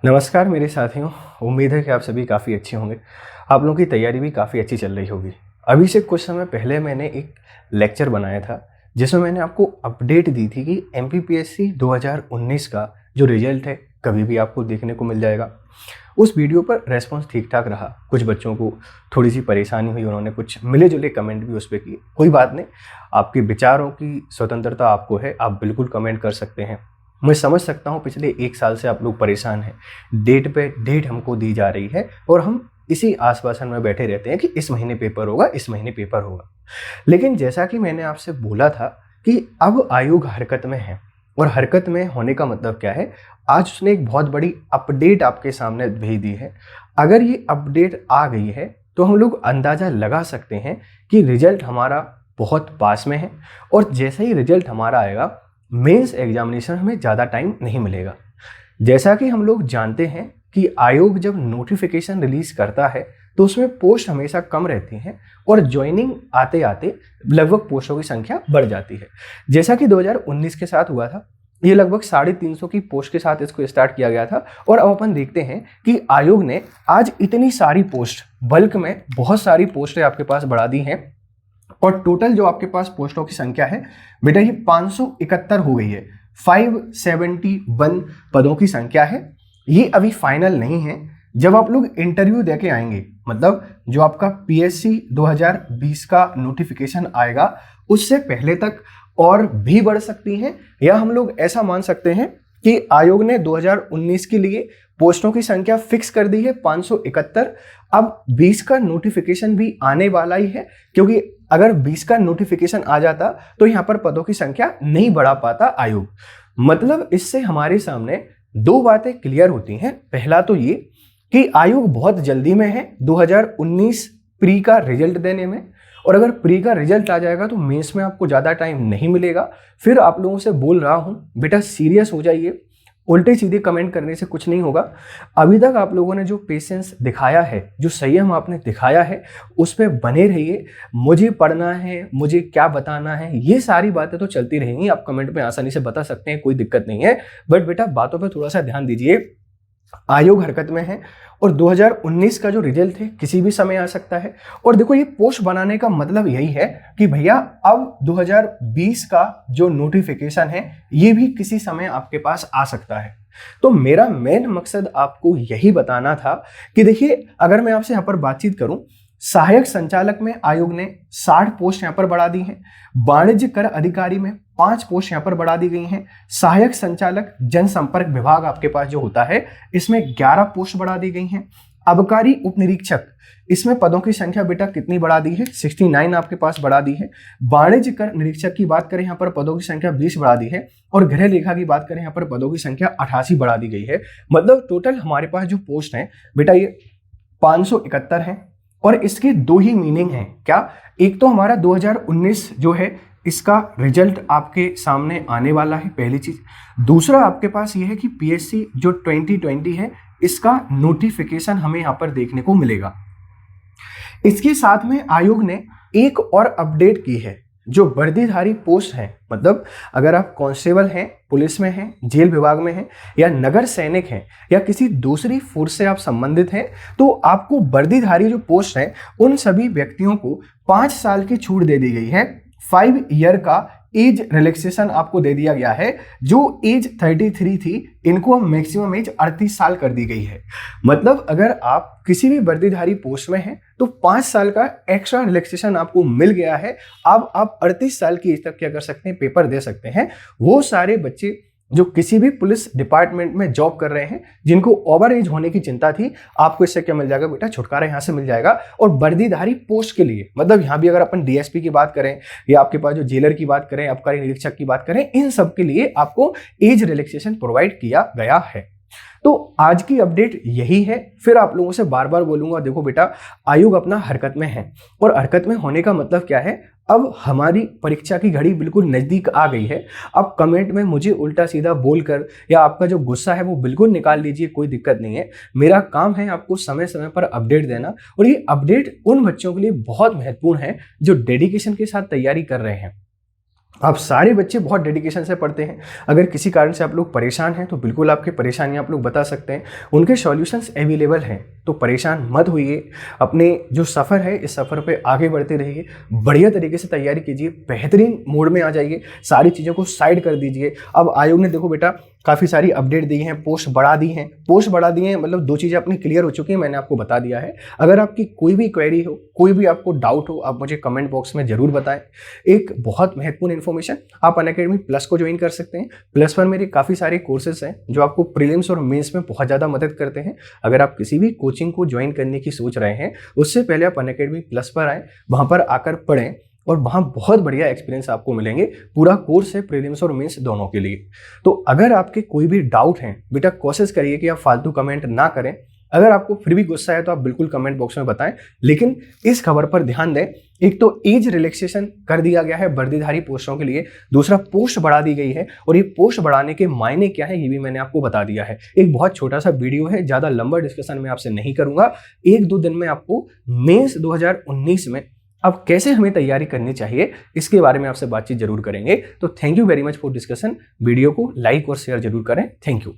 नमस्कार मेरे साथियों। उम्मीद है कि आप सभी काफ़ी अच्छे होंगे। आप लोगों की तैयारी भी काफ़ी अच्छी चल रही होगी। अभी से कुछ समय पहले मैंने एक लेक्चर बनाया था जिसमें मैंने आपको अपडेट दी थी कि एमपीपीएससी 2019 का जो रिजल्ट है कभी भी आपको देखने को मिल जाएगा। उस वीडियो पर रेस्पॉन्स ठीक ठाक रहा। कुछ बच्चों को थोड़ी सी परेशानी हुई, उन्होंने कुछ मिले जुले कमेंट भी उस पर किए। कोई बात नहीं, आपके विचारों की स्वतंत्रता आपको है, आप बिल्कुल कमेंट कर सकते हैं। मैं समझ सकता हूँ पिछले 1 साल से आप लोग परेशान हैं। डेट पे डेट हमको दी जा रही है और हम इसी आश्वासन में बैठे रहते हैं कि इस महीने पेपर होगा, इस महीने पेपर होगा। लेकिन जैसा कि मैंने आपसे बोला था कि अब आयोग हरकत में है, और हरकत में होने का मतलब क्या है, आज उसने एक बहुत बड़ी अपडेट आपके सामने भेज दी है। अगर ये अपडेट आ गई है तो हम लोग अंदाज़ा लगा सकते हैं कि रिजल्ट हमारा बहुत पास में है, और जैसे ही रिजल्ट हमारा आएगा मेंस एग्जामिनेशन हमें ज़्यादा टाइम नहीं मिलेगा। जैसा कि हम लोग जानते हैं कि आयोग जब नोटिफिकेशन रिलीज करता है तो उसमें पोस्ट हमेशा कम रहती हैं और ज्वाइनिंग आते आते लगभग पोस्टों की संख्या बढ़ जाती है। जैसा कि 2019 के साथ हुआ था, ये लगभग 350 की पोस्ट के साथ इसको स्टार्ट किया गया था। और अब अपन देखते हैं कि आयोग ने आज इतनी सारी पोस्ट, बल्क में बहुत सारी पोस्टें आपके पास बढ़ा दी हैं, और टोटल जो आपके पास पोस्टों की संख्या है बेटा ये 571 हो गई है। 571 पदों की संख्या है। ये अभी फाइनल नहीं है। जब आप लोग इंटरव्यू देके आएंगे, मतलब जो आपका पीएससी 2020 का नोटिफिकेशन आएगा, उससे पहले तक और भी बढ़ सकती हैं, या हम लोग ऐसा मान सकते हैं कि आयोग ने 2019 के लिए पोस्टों की संख्या फिक्स कर दी है 571। अब 20 का नोटिफिकेशन भी आने वाला ही है, क्योंकि अगर 20 का नोटिफिकेशन आ जाता तो यहाँ पर पदों की संख्या नहीं बढ़ा पाता आयोग। मतलब इससे हमारे सामने दो बातें क्लियर होती हैं। पहला तो ये कि आयोग बहुत जल्दी में है 2019 प्री का रिजल्ट देने में, और अगर प्री का रिजल्ट आ जाएगा तो मेंस में आपको ज़्यादा टाइम नहीं मिलेगा। फिर आप लोगों से बोल रहा हूँ बेटा सीरियस हो जाइए, उल्टे सीधे कमेंट करने से कुछ नहीं होगा। अभी तक आप लोगों ने जो पेशेंस दिखाया है, जो संयम आपने दिखाया है, उस पर बने रहिए। मुझे पढ़ना है, मुझे क्या बताना है, ये सारी बातें तो चलती रहेंगी, आप कमेंट में आसानी से बता सकते हैं, कोई दिक्कत नहीं है। बट बेटा बातों पर थोड़ा सा ध्यान दीजिए। आयोग हरकत में है और 2019 का जो रिजल्ट है किसी भी समय आ सकता है। और देखो ये पोस्ट बनाने का मतलब यही है कि भैया अब 2020 का जो नोटिफिकेशन है ये भी किसी समय आपके पास आ सकता है। तो मेरा मेन मकसद आपको यही बताना था कि देखिए, अगर मैं आपसे यहाँ पर बातचीत करूं, सहायक संचालक में आयोग ने 60 पोस्ट यहाँ पर बढ़ा दी हैं। वाणिज्य कर अधिकारी में 5 पोस्ट यहाँ पर बढ़ा दी गई हैं। सहायक संचालक जनसंपर्क विभाग आपके पास जो होता है, इसमें 11 पोस्ट बढ़ा दी गई हैं। अबकारी उप निरीक्षक, इसमें पदों की संख्या बेटा कितनी बढ़ा दी है, 69 आपके पास बढ़ा दी है। वाणिज्य कर निरीक्षक की बात करें, यहाँ पर पदों की संख्या 20 बढ़ा दी है। और गृह लेखा की बात करें, यहाँ पर पदों की संख्या 88 बढ़ा दी गई है। मतलब टोटल हमारे पास जो पोस्ट है बेटा ये 571 है। और इसके दो ही मीनिंग हैं। क्या? एक तो हमारा 2019 जो है इसका रिजल्ट आपके सामने आने वाला है, पहली चीज। दूसरा आपके पास ये है कि पीएससी जो 2020 है इसका नोटिफिकेशन हमें यहाँ पर देखने को मिलेगा। इसके साथ में आयोग ने एक और अपडेट की है। जो वर्दीधारी पोस्ट है, मतलब अगर आप कांस्टेबल हैं, पुलिस में हैं, जेल विभाग में हैं, या नगर सैनिक हैं, या किसी दूसरी फोर्स से आप संबंधित हैं, तो आपको वर्दीधारी जो पोस्ट है उन सभी व्यक्तियों को 5 साल की छूट दे दी गई है। 5 ईयर का एज रिलैक्सेशन आपको दे दिया गया है। जो एज 33 थी, इनको मैक्सिमम एज 38 साल कर दी गई है। मतलब अगर आप किसी भी वर्दीधारी पोस्ट में हैं तो 5 साल का एक्स्ट्रा रिलैक्सेशन आपको मिल गया है। अब आप 38 साल की एज तक क्या कर सकते हैं, पेपर दे सकते हैं। वो सारे बच्चे जो किसी भी पुलिस डिपार्टमेंट में जॉब कर रहे हैं, जिनको ओवर एज होने की चिंता थी, आपको इससे क्या मिल जाएगा बेटा, छुटकारा यहां से मिल जाएगा। और वर्दीधारी पोस्ट के लिए, मतलब यहां भी अगर अपन डीएसपी की बात करें, या आपके पास जो जेलर की बात करें, आबकारी निरीक्षक की बात करें, इन सब के लिए आपको एज रिलैक्सेशन प्रोवाइड किया गया है। तो आज की अपडेट यही है। फिर आप लोगों से बार बार बोलूंगा, देखो बेटा आयोग अपना हरकत में है, और हरकत में होने का मतलब क्या है, अब हमारी परीक्षा की घड़ी बिल्कुल नजदीक आ गई है। अब कमेंट में मुझे उल्टा सीधा बोलकर या आपका जो गुस्सा है वो बिल्कुल निकाल लीजिए, कोई दिक्कत नहीं है। मेरा काम है आपको समय समय पर अपडेट देना, और ये अपडेट उन बच्चों के लिए बहुत महत्वपूर्ण है जो डेडिकेशन के साथ तैयारी कर रहे हैं। आप सारे बच्चे बहुत डेडिकेशन से पढ़ते हैं। अगर किसी कारण से आप लोग परेशान हैं तो बिल्कुल आपकी परेशानियां आप लोग बता सकते हैं, उनके सॉल्यूशंस अवेलेबल हैं। तो परेशान मत होइए, अपने जो सफ़र है इस सफ़र पे आगे बढ़ते रहिए, बढ़िया तरीके से तैयारी कीजिए, बेहतरीन मोड में आ जाइए, सारी चीज़ों को साइड कर दीजिए। अब आयोग ने देखो बेटा काफ़ी सारी अपडेट दी हैं, पोस्ट बढ़ा दी हैं। पोस्ट बढ़ा दी हैं मतलब दो चीज़ें अपनी क्लियर हो चुकी हैं, मैंने आपको बता दिया है। अगर आपकी कोई भी क्वेरी हो, कोई भी आपको डाउट हो, आप मुझे कमेंट बॉक्स में ज़रूर बताएं। एक बहुत महत्वपूर्ण इन्फॉर्मेशन, आप अनअकैडमी प्लस को ज्वाइन कर सकते हैं। प्लस पर मेरे काफ़ी सारे कोर्सेज हैं जो आपको प्रीलिम्स और मेंस में बहुत ज़्यादा मदद करते हैं। अगर आप किसी भी कोचिंग को ज्वाइन करने की सोच रहे हैं, उससे पहले आप अनअकैडमी प्लस पर आएँ, वहाँ पर आकर पढ़ें और वहाँ बहुत बढ़िया एक्सपीरियंस आपको मिलेंगे। पूरा कोर्स है प्रीलिम्स और मेंस दोनों के लिए। तो अगर आपके कोई भी डाउट हैं बेटा, कोशिश करिए कि आप फालतू कमेंट ना करें। अगर आपको फिर भी गुस्सा है तो आप बिल्कुल कमेंट बॉक्स में बताएं, लेकिन इस खबर पर ध्यान दें। एक तो एज रिलैक्सेशन कर दिया गया है वर्दीधारी पोस्टों के लिए, दूसरा पोस्ट बढ़ा दी गई है, और ये पोस्ट बढ़ाने के मायने क्या है ये भी मैंने आपको बता दिया है। एक बहुत छोटा सा वीडियो है, ज़्यादा लंबा डिस्कशन मैं आपसे नहीं करूंगा। 1-2 दिन में आपको मेंस 2019 में अब कैसे हमें तैयारी करनी चाहिए इसके बारे में आपसे बातचीत जरूर करेंगे। तो thank you very much for discussion. Video को लाइक और शेयर जरूर करें। Thank you.